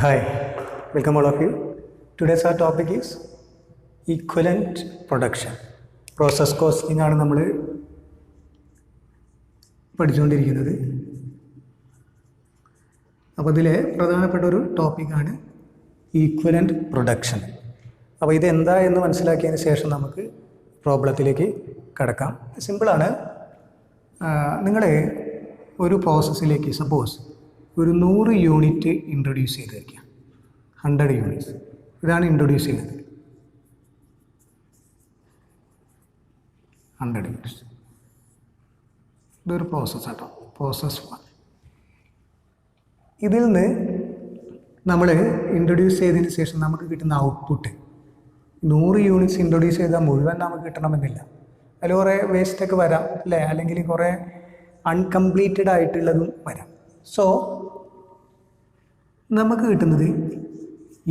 Hi, welcome all of you. Today's our topic is equivalent production. Process costing ആണ് നമ്മൾ പഠിച്ചുകൊണ്ടിരിക്കുന്നത്. അപ്പോൾ ഇതിലെ പ്രധാനപ്പെട്ട ഒരു ടോപ്പിക്കാണ് ഈക്വലൻ്റ് പ്രൊഡക്ഷൻ. അപ്പോൾ ഇതെന്താ എന്ന് മനസ്സിലാക്കിയതിന് ശേഷം നമുക്ക് പ്രോബ്ലത്തിലേക്ക് കടക്കാം. സിമ്പിളാണ്. നിങ്ങൾ ഒരു പ്രോസസ്സിലേക്ക് സപ്പോസ് ഒരു 100 യൂണിറ്റ് ഇൻട്രൊഡ്യൂസ് ചെയ്ത് വയ്ക്കുക. 100 യൂണിറ്റ്സ് ഇതാണ് ഇൻട്രൊഡ്യൂസ് ചെയ്യുന്നത്. 100 യൂണിറ്റ്സ് ഇതൊരു പ്രോസസ്സാട്ടോ, പ്രോസസ് 1. ഇതിൽ നിന്ന് നമ്മൾ ഇൻട്രൊഡ്യൂസ് ചെയ്തതിന് ശേഷം നമുക്ക് കിട്ടുന്ന ഔട്ട്പുട്ട് 100 യൂണിറ്റ്സ് ഇൻട്രൊഡ്യൂസ് ചെയ്താൽ മുഴുവൻ നമുക്ക് കിട്ടണമെന്നില്ല. അതിൽ കുറേ വേസ്റ്റൊക്കെ വരാം അല്ലേ, അല്ലെങ്കിൽ കുറേ അൺകംപ്ലീറ്റഡ് ആയിട്ടുള്ളതും വരാം. സോ നമുക്ക് കിട്ടുന്നത്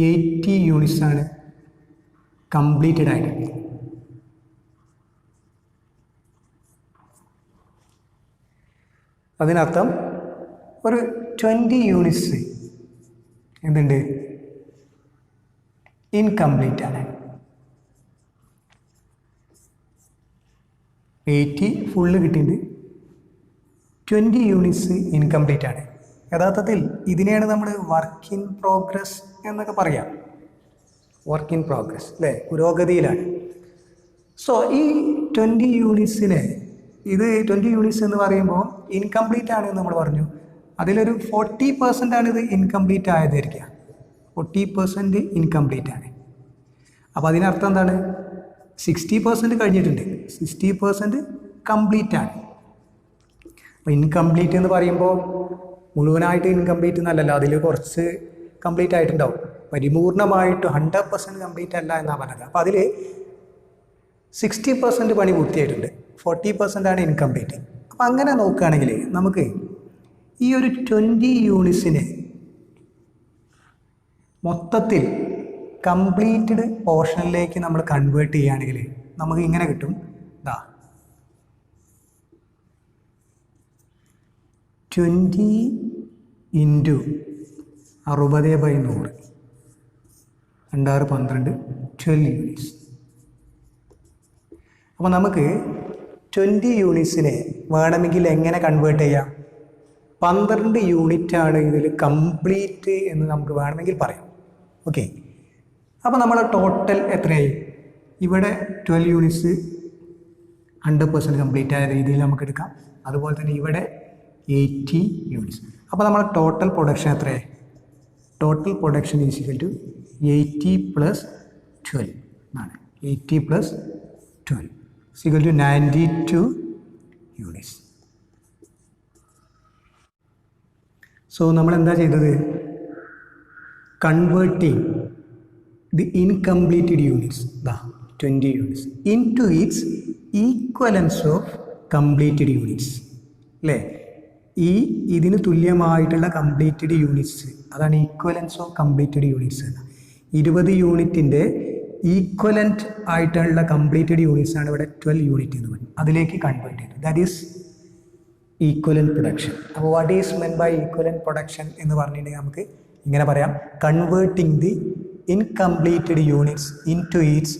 80 യൂണിറ്റ്സ് ആണ് കംപ്ലീറ്റഡ് ആയിട്ട്. അതിനർത്ഥം ഒരു 20 യൂണിറ്റ്സ് എന്തുണ്ട്, ഇൻകംപ്ലീറ്റ് ആണ്. 80 ഫുള്ള് കിട്ടിയിട്ടുണ്ട്, 20 യൂണിറ്റ്സ് ഇൻകംപ്ലീറ്റ് ആണ്. യഥാർത്ഥത്തിൽ ഇതിനെയാണ് നമ്മൾ വർക്ക് ഇൻ പ്രോഗ്രസ് എന്നൊക്കെ പറയാം. വർക്ക് ഇൻ പ്രോഗ്രസ് അല്ലേ, പുരോഗതിയിലാണ്. സോ ഈ 20 യൂണിറ്റ്സിനെ, ഇത് 20 യൂണിറ്റ്സ് എന്ന് പറയുമ്പോൾ ഇൻകംപ്ലീറ്റ് ആണ് എന്ന് നമ്മൾ പറഞ്ഞു. അതിലൊരു 40% ആണ് ഇത് ഇൻകംപ്ലീറ്റ് ആയതായിരിക്കുക. 40% ഇൻകംപ്ലീറ്റ് ആണ്. അപ്പോൾ അതിനർത്ഥം എന്താണ്, 60% കഴിഞ്ഞിട്ടുണ്ട്, 60% കംപ്ലീറ്റ് ആണ്. അപ്പോൾ ഇൻകംപ്ലീറ്റ് എന്ന് പറയുമ്പോൾ മുഴുവനായിട്ട് ഇൻകംപ്ലീറ്റ് എന്നല്ലല്ലോ, അതിൽ കുറച്ച് കംപ്ലീറ്റ് ആയിട്ടുണ്ടാവും. പരിപൂർണമായിട്ട് 100% കംപ്ലീറ്റ് അല്ല എന്നാണ് പറഞ്ഞത്. അപ്പോൾ അതിൽ 60% പണി പൂർത്തിയായിട്ടുണ്ട്, 40% ആണ് ഇൻകംപ്ലീറ്റ്. അപ്പോൾ അങ്ങനെ നോക്കുകയാണെങ്കിൽ നമുക്ക് ഈ ഒരു 20 യൂണിറ്റ്സിനെ മൊത്തത്തിൽ കംപ്ലീറ്റഡ് പോർഷനിലേക്ക് നമ്മൾ കൺവേർട്ട് ചെയ്യുകയാണെങ്കിൽ നമുക്ക് ഇങ്ങനെ കിട്ടും. ദാ 20 × 60/100, 2 12 യൂണിറ്റ്സ്. അപ്പോൾ നമുക്ക് 20 യൂണിറ്റ്സിനെ വേണമെങ്കിൽ എങ്ങനെ കൺവേർട്ട് ചെയ്യാം? 12 യൂണിറ്റാണ് ഇതിൽ കംപ്ലീറ്റ് എന്ന് നമുക്ക് വേണമെങ്കിൽ പറയാം. ഓക്കെ, അപ്പോൾ നമ്മളെ ടോട്ടൽ എത്രയായി? ഇവിടെ 12 യൂണിറ്റ്സ് 100% കംപ്ലീറ്റ് ആയ രീതിയിൽ നമുക്ക് എടുക്കാം. അതുപോലെ തന്നെ ഇവിടെ 80 യൂണിറ്റ്സ്. അപ്പോൾ നമ്മുടെ ടോട്ടൽ പ്രൊഡക്ഷൻ എത്രയായി? Total production is equal to 80 + 12 എന്നാണ്. 80 + 12 is equal to 92 units. So നമ്മൾ എന്താ ചെയ്തത്? കൺവേർട്ടിങ് ദി ഇൻകംപ്ലീറ്റഡ് യൂണിറ്റ്സ്, ദാ 20 units, into its equivalence of completed units അല്ലേ. ഇതിന് തുല്യമായിട്ടുള്ള കംപ്ലീറ്റഡ് യൂണിറ്റ്സ്, അതാണ് ഈക്വലൻസ് ഓഫ് കംപ്ലീറ്റഡ് യൂണിറ്റ്സ്. 20 യൂണിറ്റിൻ്റെ ഈക്വലൻറ്റ് ആയിട്ടുള്ള കംപ്ലീറ്റഡ് യൂണിറ്റ്സ് ആണ് ഇവിടെ 12 യൂണിറ്റ് എന്ന് പറയുന്നത്. അതിലേക്ക് കൺവേർട്ട് ചെയ്തു. That is equivalent production. അപ്പോൾ what is meant by equivalent production എന്ന് പറഞ്ഞിട്ടുണ്ടെങ്കിൽ നമുക്ക് ഇങ്ങനെ പറയാം: converting the incompleted units into its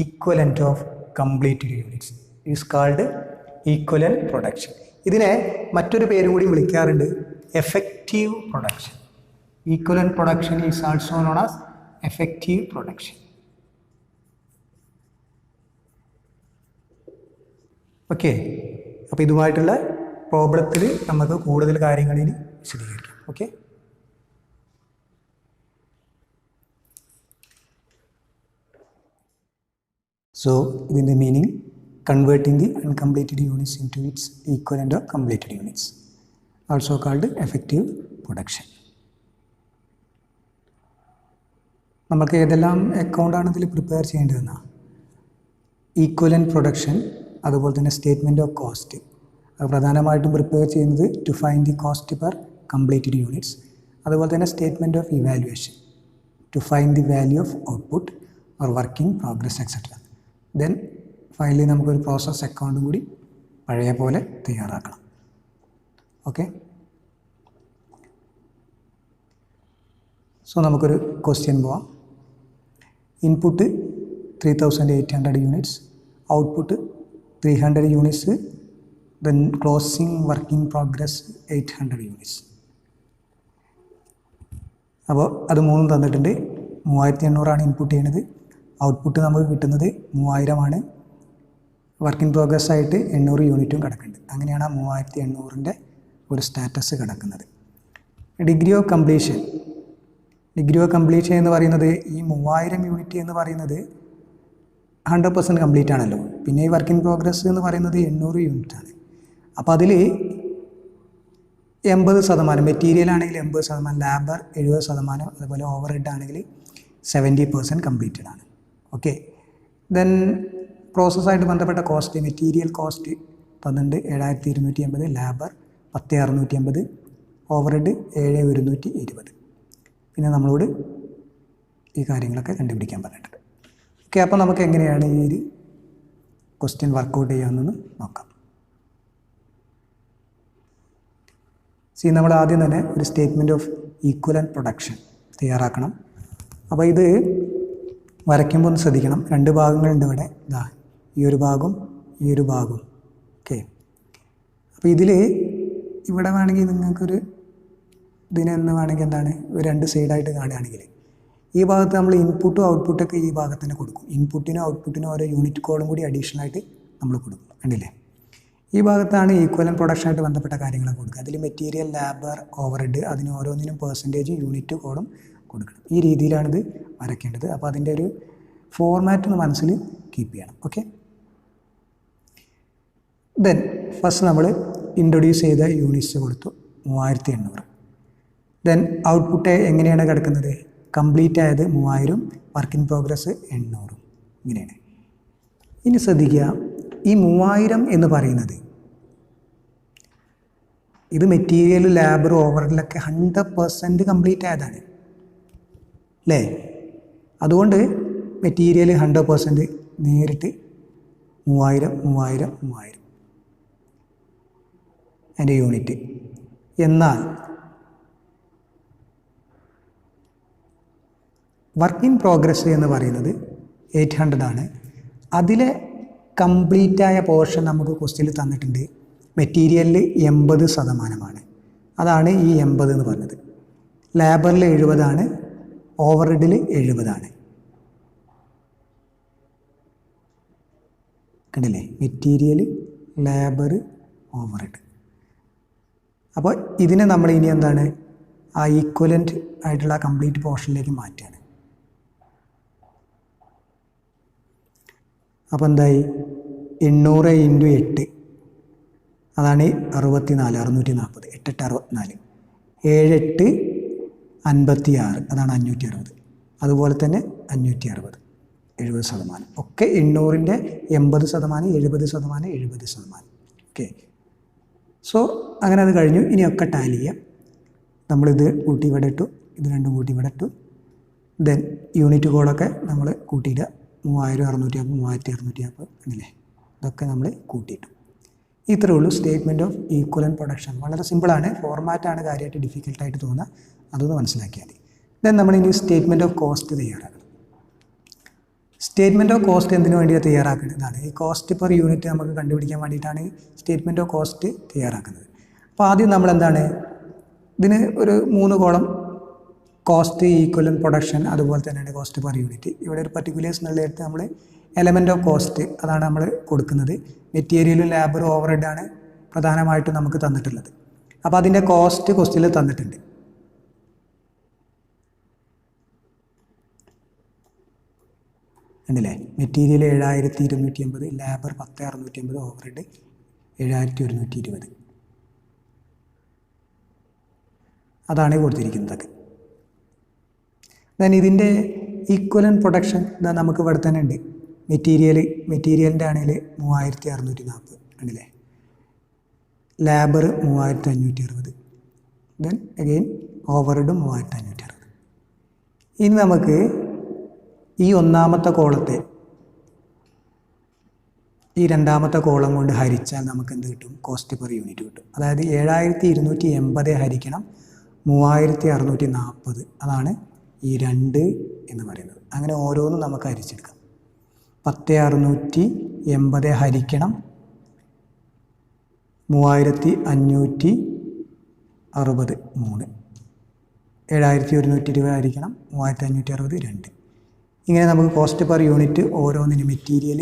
equivalent of completed units is called equivalent production. ഇതിനെ മറ്റൊരു പേര് കൂടി വിളിക്കാറുണ്ട്, effective production. Equivalent production is also known as effective production. Okay, അപ്പോൾ ഇതുമായിട്ടുള്ള പ്രോബ്ലത്തിൽ നമുക്ക് കൂടുതൽ കാര്യങ്ങൾ ഇനി വിശദീകരിക്കാം. ഓക്കെ, സോ ഇതിൻ്റെ meaning: converting the uncompleted units into its equivalent of completed units, also called effective production. നമുക്ക് ഏതെല്ലാം അക്കൗണ്ടാണ് ഇതിൽ പ്രിപ്പയർ ചെയ്യേണ്ടതെന്നാ? ഈക്വലൻറ്റ് പ്രൊഡക്ഷൻ, അതുപോലെ തന്നെ സ്റ്റേറ്റ്മെൻറ്റ് ഓഫ് കോസ്റ്റ്. അത് പ്രധാനമായിട്ടും പ്രിപ്പയർ ചെയ്യുന്നത് to find the cost per completed units. അതുപോലെ തന്നെ statement of evaluation, to find the value of output or working progress etcetera. Then finally നമുക്കൊരു പ്രോസസ് അക്കൗണ്ടും കൂടി പഴയ പോലെ തയ്യാറാക്കണം. ഓക്കെ, സോ നമുക്കൊരു ക്വസ്റ്റ്യൻ പോവാം. Input 3800 units, output 300 units, then closing work in progress 800 units. അപ്പോൾ അത് മൂന്നും തന്നിട്ടുണ്ട്. 3800 ഇൻപുട്ട് ചെയ്യണത്, ഔട്ട്പുട്ട് നമുക്ക് കിട്ടുന്നത് 3000 വർക്ക് ഇൻ പ്രോഗ്രസ് ആയിട്ട് 800 യൂണിറ്റും കിടക്കുന്നുണ്ട്. അങ്ങനെയാണ് ആ 3800 ഒരു സ്റ്റാറ്റസ് കിടക്കുന്നത്. ഡിഗ്രി ഓഫ് കംപ്ലീഷൻ എന്ന് പറയുന്നത് ഈ 3000 യൂണിറ്റ് എന്ന് പറയുന്നത് 100% കംപ്ലീറ്റ് ആണല്ലോ. പിന്നെ ഈ വർക്ക് ഇൻ പ്രോഗ്രസ് എന്ന് പറയുന്നത് 800 യൂണിറ്റ് ആണ്. അപ്പോൾ അതിൽ 80%, മെറ്റീരിയൽ ആണെങ്കിൽ 80%, ലാബർ 70%, അതുപോലെ ഓവർ ഹെഡ് ആണെങ്കിൽ 70% കംപ്ലീറ്റഡ് ആണ്. ഓക്കെ. ദെൻ പ്രോസസ്സായിട്ട് ബന്ധപ്പെട്ട കോസ്റ്റ്, മെറ്റീരിയൽ കോസ്റ്റ് തന്നിട്ടുണ്ട് 7280, ലാബർ 10650, ഓവർ ഹെഡ് 7120. പിന്നെ നമ്മളോട് ഈ കാര്യങ്ങളൊക്കെ കണ്ടുപിടിക്കാൻ പറഞ്ഞിട്ടുണ്ട്. ഓക്കെ. അപ്പോൾ നമുക്ക് എങ്ങനെയാണ് ഈ ഒരു ക്വസ്റ്റ്യൻ വർക്കൗട്ട് ചെയ്യാമെന്ന് നോക്കാം. നമ്മൾ ആദ്യം തന്നെ ഒരു സ്റ്റേറ്റ്മെൻറ്റ് ഓഫ് ഈക്വലൻറ്റ് പ്രൊഡക്ഷൻ തയ്യാറാക്കണം. അപ്പോൾ ഇത് വരയ്ക്കുമ്പോൾ ഒന്ന് ശ്രദ്ധിക്കണം. 2 ഭാഗങ്ങളുണ്ട് ഇവിടെ. ഇതാ ഈ ഒരു ഭാഗവും ഈ ഒരു ഭാഗവും. ഓക്കെ. അപ്പോൾ ഇതിൽ ഇവിടെ വേണമെങ്കിൽ നിങ്ങൾക്കൊരു ഇതിനെന്ന് വേണമെങ്കിൽ എന്താണ് ഒരു 2 സൈഡായിട്ട് കാണുകയാണെങ്കിൽ ഈ ഭാഗത്ത് നമ്മൾ ഇൻപുട്ടും ഔട്ട്പുട്ടൊക്കെ ഈ ഭാഗത്ത് തന്നെ കൊടുക്കും. ഇൻപുട്ടിനും ഔട്ട്പുട്ടിനും ഓരോ യൂണിറ്റ് കോഡും കൂടി അഡീഷണലായിട്ട് നമ്മൾ കൊടുക്കും. കണ്ടില്ലേ? ഈ ഭാഗത്താണ് ഈക്വലൻറ്റ് പ്രൊഡക്ഷനായിട്ട് ബന്ധപ്പെട്ട കാര്യങ്ങളൊക്കെ കൊടുക്കുക. അതിൽ മെറ്റീരിയൽ, ലാബർ, ഓവർ ഹെഡ്, അതിന് ഓരോന്നിനും പെർസെൻറ്റേജ്, യൂണിറ്റ് കോഡും കൊടുക്കണം. ഈ രീതിയിലാണിത് വരയ്ക്കേണ്ടത്. അപ്പോൾ അതിൻ്റെ ഒരു ഫോർമാറ്റ് ഒന്ന് മനസ്സിൽ കീപ്പ് ചെയ്യണം. ഓക്കെ. ദെൻ ഫസ്റ്റ് നമ്മൾ ഇൻട്രൊഡ്യൂസ് ചെയ്ത യൂണിറ്റ്സ് കൊടുത്തു 3800. ദെൻ ഔട്ട്പുട്ട് എങ്ങനെയാണ് കിടക്കുന്നത്? കംപ്ലീറ്റ് ആയത് 3000, വർക്ക് ഇൻ പ്രോഗ്രസ് 800. ഇങ്ങനെയാണ്. ഇനി ശ്രദ്ധിക്കുക, ഈ 3000 എന്ന് പറയുന്നത് ഇത് മെറ്റീരിയൽ, ലാബർ, ഓവർഹെഡിലൊക്കെ 100% കംപ്ലീറ്റ് ആയതാണ് അല്ലേ? അതുകൊണ്ട് മെറ്റീരിയൽ 100% നേരിട്ട് 3000 അതിൻ്റെ യൂണിറ്റ്. എന്നാൽ വർക്ക് ഇൻ പ്രോഗ്രസ് എന്ന് പറയുന്നത് 800 ആണ്. അതിലെ കംപ്ലീറ്റായ പോർഷൻ നമുക്ക് ക്വസ്റ്റ്യനിൽ തന്നിട്ടുണ്ട്. മെറ്റീരിയലിൽ 80%. അതാണ് ഈ 80 എന്ന് പറഞ്ഞത്. ലാബറിൽ 70, ഓവർ ഹെഡിൽ 70. കണ്ടില്ലേ? Material, labour, over head. അപ്പോൾ ഇതിനെ നമ്മൾ ഇനി എന്താണ് ആ ഈക്വലൻറ്റ് ആയിട്ടുള്ള കംപ്ലീറ്റ് പോർഷനിലേക്ക് മാറ്റുകയാണ്. അപ്പോൾ എന്തായി? 800 × 8 അതാണ് 64, 640, 8 8 64, 7 8 56 അതാണ് 560. അതുപോലെ തന്നെ 560, 70%. ഒക്കെ 800ൻ്റെ 80%, 70%, 70%. ഓക്കെ. സോ അങ്ങനെ അത് കഴിഞ്ഞു. ഇനിയൊക്കെ ടാലി ചെയ്യാം. നമ്മളിത് കൂട്ടി ഇവിടെ ഇട്ടു, ഇത് രണ്ടും കൂട്ടി ഇവിടെ ഇട്ടു. ദെൻ യൂണിറ്റ് കോഡൊക്കെ നമ്മൾ കൂട്ടിയിടുക. 3650, 3650 അല്ലേ? ഇതൊക്കെ നമ്മൾ കൂട്ടിയിട്ടു. ഇത്രയേ ഉള്ളൂ സ്റ്റേറ്റ്മെൻറ്റ് ഓഫ് ഈക്വലൻറ്റ് പ്രൊഡക്ഷൻ. വളരെ സിമ്പിളാണ്. ഫോർമാറ്റാണ് കാര്യമായിട്ട് ഡിഫിക്കൽട്ടായിട്ട് തോന്നുക. അതൊന്ന് മനസ്സിലാക്കിയാൽ മതി. ദെൻ നമ്മളിനി സ്റ്റേറ്റ്മെൻറ്റ് ഓഫ് കോസ്റ്റ് തയ്യാറാക്കണം. സ്റ്റേറ്റ്മെൻറ്റ് ഓഫ് കോസ്റ്റ് എന്തിനു വേണ്ടിയാണ് തയ്യാറാക്കുന്നതാണ്? ഈ കോസ്റ്റ് പെർ യൂണിറ്റ് നമുക്ക് കണ്ടുപിടിക്കാൻ വേണ്ടിയിട്ടാണ് ഈ സ്റ്റേറ്റ്മെൻറ്റ് ഓഫ് കോസ്റ്റ് തയ്യാറാക്കുന്നത്. അപ്പോൾ ആദ്യം നമ്മളെന്താണ് ഇതിന് ഒരു 3 കോളം കോസ്റ്റ്, ഈക്വലൻറ്റ് പ്രൊഡക്ഷൻ, അതുപോലെ തന്നെയാണ് കോസ്റ്റ് പെർ യൂണിറ്റ്. ഇവിടെ ഒരു പർട്ടിക്കുലേഴ്സ് എന്നുള്ളടുത്ത് നമ്മൾ എലമെൻറ്റ് ഓഫ് കോസ്റ്റ് അതാണ് നമ്മൾ കൊടുക്കുന്നത്. മെറ്റീരിയലും ലാബറും ഓവർ ഹെഡാണ് പ്രധാനമായിട്ടും നമുക്ക് തന്നിട്ടുള്ളത്. അപ്പോൾ അതിൻ്റെ കോസ്റ്റ് ക്വസ്റ്റ്യനിൽ തന്നിട്ടുണ്ട്. ഉണ്ടല്ലേ? Material 7280, labour 10650, overhead 7120. അതാണ് കൊടുത്തിരിക്കുന്നതൊക്കെ. ദെൻ ഇതിൻ്റെ ഈക്വലൻറ്റ് പ്രൊഡക്ഷൻ ഇതാ നമുക്ക് ഇവിടെ തന്നെ ഉണ്ട്. മെറ്റീരിയലിൻ്റെ ആണെങ്കിൽ 3640 ആണല്ലേ? ലാബർ 3560. ദെൻ അഗെയിൻ ഓവർ ഹെഡും 3560. ഇനി നമുക്ക് ഈ ഒന്നാമത്തെ കോളത്തെ ഈ രണ്ടാമത്തെ കോളം കൊണ്ട് ഹരിച്ചാൽ നമുക്ക് എന്ത് കിട്ടും? കോസ്റ്റ് പെർ യൂണിറ്റ് കിട്ടും. അതായത് 7280 ഹരിക്കണം 3640 അതാണ് ഈ 2 എന്ന് പറയുന്നത്. അങ്ങനെ ഓരോന്നും നമുക്ക് ഹരിച്ചെടുക്കാം. 10,680 ഹരിക്കണം 3,560 3, 7,120 ഹരിക്കണം 3,560 2. ഇങ്ങനെ നമുക്ക് കോസ്റ്റ് പെർ യൂണിറ്റ് ഓരോന്നിന് മെറ്റീരിയൽ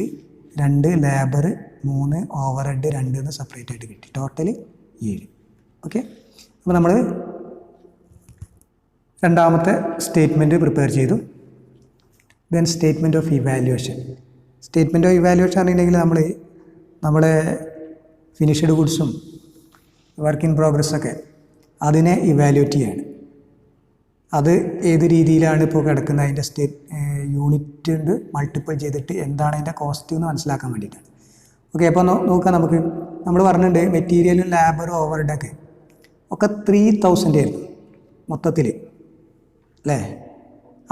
2, ലേബർ 3, ഓവർ ഹെഡ് 2 എന്ന് സെപ്പറേറ്റ് ആയിട്ട് കിട്ടി. ടോട്ടൽ 7. ഓക്കെ, അപ്പോൾ നമ്മൾ രണ്ടാമത്തെ സ്റ്റേറ്റ്മെൻറ്റ് പ്രിപ്പയർ ചെയ്തു. Then statement of evaluation. Statement of evaluation ആണെന്നുണ്ടെങ്കിൽ നമ്മുടെ ഫിനിഷ്ഡ് ഗുഡ്സും വർക്ക് ഇൻ പ്രോഗ്രസ്സൊക്കെ അതിനെ ഇവാലുവേറ്റ് ചെയ്യാണ്. അത് ഏത് രീതിയിലാണ് ഇപ്പോൾ കിടക്കുന്നത്, അതിൻ്റെ യൂണിറ്റ് കൊണ്ട് മൾട്ടിപ്പിൾ ചെയ്തിട്ട് എന്താണ് അതിൻ്റെ കോസ്റ്റ് എന്ന് മനസ്സിലാക്കാൻ വേണ്ടിയിട്ടാണ്. ഓക്കെ, അപ്പോൾ നോക്കാം. നമ്മൾ പറഞ്ഞിട്ടുണ്ട് മെറ്റീരിയലും ലേബറും ഓവർഹെഡൊക്കെ ഒക്കെ 3,000 ആയിരുന്നു മൊത്തത്തിൽ അല്ലേ.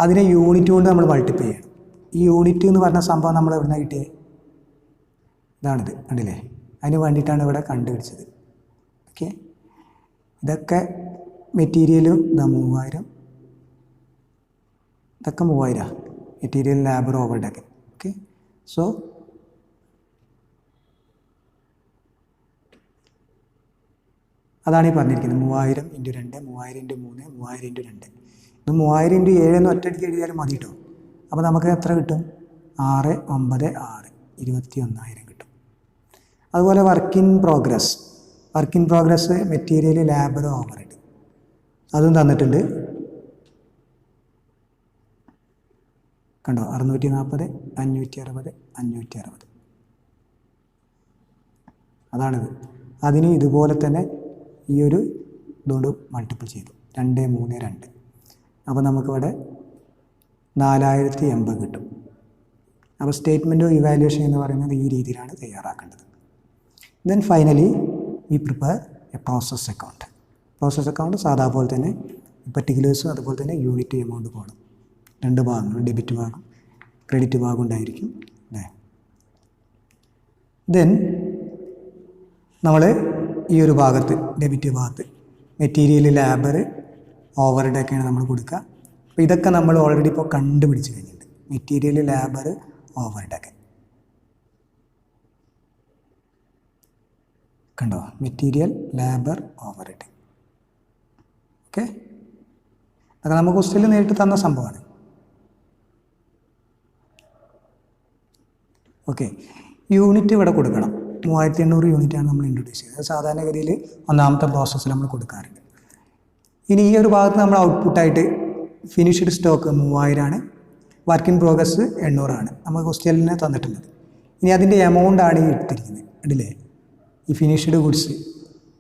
അതിനെ യൂണിറ്റ് കൊണ്ട് നമ്മൾ മൾട്ടിപ്ലൈ ചെയ്യണം. ഈ യൂണിറ്റ് എന്ന് പറഞ്ഞ സംഭവം നമ്മൾ എവിടെ നിന്നാണ് കിട്ടിയത്? ഇതാണിത്, കണ്ടില്ലേ? അതിന് വേണ്ടിയിട്ടാണ് ഇവിടെ കണ്ടുപിടിച്ചത്. ഓക്കെ, ഇതൊക്കെ മെറ്റീരിയലും 3,000, ഇതൊക്കെ 3,000 മെറ്റീരിയൽ ലേബർ ഓവർഹെഡൊക്കെ. ഓക്കെ, സോ അതാണ് ഈ പറഞ്ഞിരിക്കുന്നത്. 3,000 × 2, 3,000 × 3, 3,000 × 2. ഇത് 3,000 × 7 എന്ന് ഒറ്റയടിക്ക് എഴുതിയാലും മതി കേട്ടോ. അപ്പോൾ നമുക്ക് എത്ര കിട്ടും? 6, 9, 6, 21,000 കിട്ടും. അതുപോലെ work in progress material labour overhead അതും തന്നിട്ടുണ്ട്. കണ്ടോ? 640, 560, 560. അതാണിത്. അതിന് ഇതുപോലെ തന്നെ ഈ ഒരു ഇതുകൊണ്ട് മൾട്ടിപ്പിൾ ചെയ്തു. 2, 3, 2. അപ്പോൾ നമുക്കിവിടെ 4,080 കിട്ടും. അപ്പോൾ സ്റ്റേറ്റ്മെൻറ്റ് ഓഫ് ഇവാലുവേഷൻ എന്ന് പറയുന്നത് ഈ രീതിയിലാണ് തയ്യാറാക്കേണ്ടത്. Then finally we prepare a process account. Process account സാധാ പോലെ തന്നെ പർട്ടിക്കുലേഴ്സും അതുപോലെ തന്നെ യൂണിറ്റ് എമൗണ്ട് പോകണം. 2 ഭാഗങ്ങൾ, ഡെബിറ്റ് ഭാഗം ക്രെഡിറ്റ് ഭാഗം ഉണ്ടായിരിക്കും അല്ലേ. ദെൻ നമ്മൾ ഈ ഒരു ഭാഗത്ത് ഡെബിറ്റ് ഭാഗത്ത് മെറ്റീരിയൽ ലേബർ ഓവർഹെഡൊക്കെയാണ് നമ്മൾ കൊടുക്കുക. അപ്പോൾ ഇതൊക്കെ നമ്മൾ ഓൾറെഡി ഇപ്പോൾ കണ്ടുപിടിച്ച് കഴിഞ്ഞിട്ടുണ്ട്. മെറ്റീരിയൽ ലേബർ ഓവർഹെഡൊക്കെ കണ്ടോ? Material labour overhead. ഓക്കെ, അതൊക്കെ നമുക്ക് ക്വസ്റ്റ്യനിൽ നേരിട്ട് തന്ന സംഭവമാണ്. ഓക്കെ, യൂണിറ്റ് ഇവിടെ കൊടുക്കണം. 3,800 യൂണിറ്റാണ് നമ്മൾ ഇൻട്രൊഡ്യൂസ് ചെയ്തത്. സാധാരണഗതിയിൽ ഒന്നാമത്തെ പ്രോസസ്സിൽ നമ്മൾ കൊടുക്കാറുണ്ട്. ഇനി ഈ ഒരു ഭാഗത്ത് നമ്മൾ ഔട്ട്പുട്ടായിട്ട് ഫിനിഷ്ഡ് സ്റ്റോക്ക് 3,000 ആണ്, വർക്ക് ഇൻ പ്രോഗ്രസ് 800 ആണ് നമുക്ക് ക്വസ്റ്റ്യനിൽ തന്നിട്ടുള്ളത്. ഇനി അതിൻ്റെ എമൗണ്ട് ആണ് ഈ എടുത്തിരിക്കുന്നത്. കണ്ടില്ലേ? ഈ ഫിനിഷ്ഡ് ഗുഡ്സ്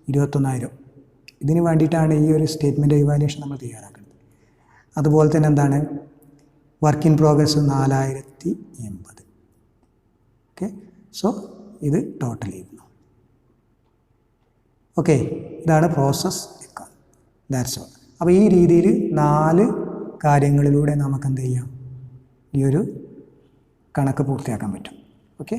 21,000. ഇതിന് വേണ്ടിയിട്ടാണ് ഈ ഒരു സ്റ്റേറ്റ്മെൻറ്റ് ഇവാലുവേഷൻ നമ്മൾ തയ്യാറാക്കുന്നത്. അതുപോലെ തന്നെ എന്താണ് work in progress 4,080. Okay, so ഇത് ടോട്ടൽ ചെയ്യുന്നു. ഓക്കെ, ഇതാണ് പ്രോസസ് അക്കൗണ്ട്. That's all. അപ്പോൾ ഈ രീതിയിൽ 4 കാര്യങ്ങളിലൂടെ നമുക്ക് എന്ത് ചെയ്യാം? ഈ ഒരു കണക്ക് പൂർത്തിയാക്കാൻ പറ്റും. ഓക്കെ.